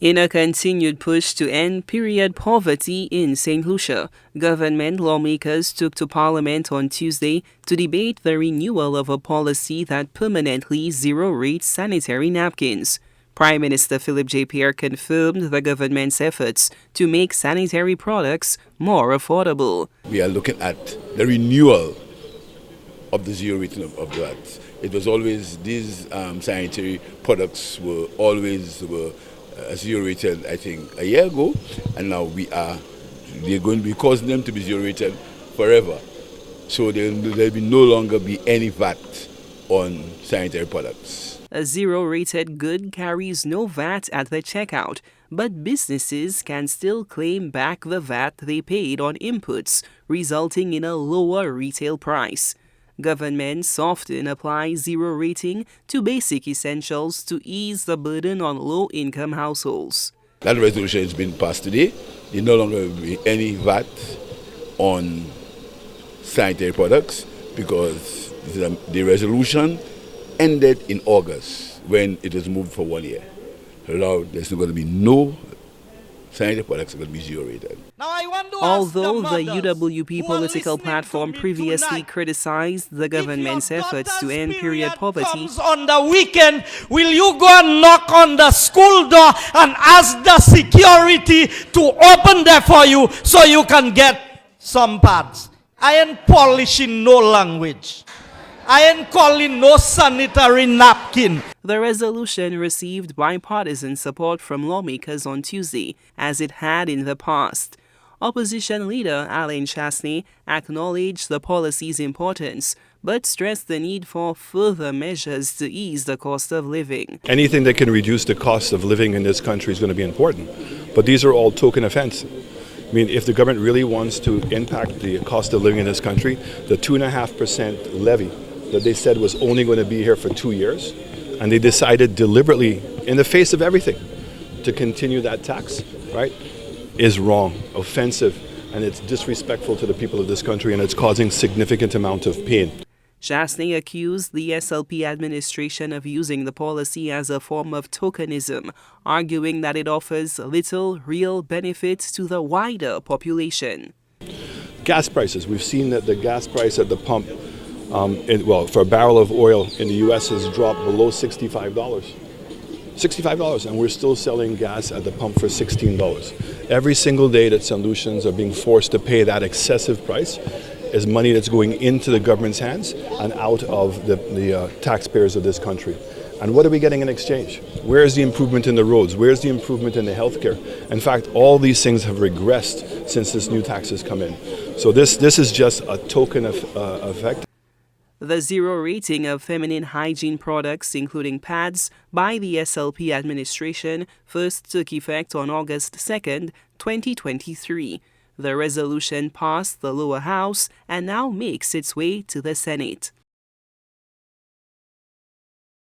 In a continued push to end period poverty in St. Lucia, government lawmakers took to Parliament on Tuesday to debate the renewal of a policy that permanently zero-rates sanitary napkins. Prime Minister Philip J. Pierre confirmed the government's efforts to make sanitary products more affordable. We are looking at the renewal of the zero rating of that. It was always, these sanitary products were zero rated, I think, a year ago, and now they're going to be causing them to be zero rated forever. So there will no longer be any VAT on sanitary products. A zero-rated good carries no VAT at the checkout, but businesses can still claim back the VAT they paid on inputs, resulting in a lower retail price. Governments often apply zero rating to basic essentials to ease the burden on low-income households. That resolution has been passed today. There no longer will be any VAT on sanitary products because the resolution ended in August when it was moved for 1 year. Now there's going to be no sanitary products are going to be zero rated. Although the UWP political platform previously criticized the government's efforts to end period poverty, on the weekend, will you go and knock on the school door and ask the security to open there for you so you can get some pads? I ain't polishing no language. I ain't calling no sanitary napkin. The resolution received bipartisan support from lawmakers on Tuesday, as it had in the past. Opposition leader Allen Chastanet acknowledged the policy's importance, but stressed the need for further measures to ease the cost of living. Anything that can reduce the cost of living in this country is going to be important, but these are all token effects. I mean, if the government really wants to impact the cost of living in this country, the 2.5% levy that they said was only going to be here for 2 years, and they decided deliberately, in the face of everything, to continue that tax, right, is wrong, offensive, and it's disrespectful to the people of this country, and it's causing significant amount of pain. Chastanet accused the SLP administration of using the policy as a form of tokenism, arguing that it offers little real benefits to the wider population. Gas prices. We've seen that the gas price at the pump, for a barrel of oil in the U.S. has dropped below $65. $65, and we're still selling gas at the pump for $16. Every single day that St. Lucians are being forced to pay that excessive price is money that's going into the government's hands and out of the taxpayers of this country. And what are we getting in exchange? Where's the improvement in the roads? Where's the improvement in the healthcare? In fact, all these things have regressed since this new tax has come in. So this is just a token of effect. The zero rating of feminine hygiene products, including pads, by the SLP administration first took effect on August 2nd, 2023. The resolution passed the lower house and now makes its way to the Senate.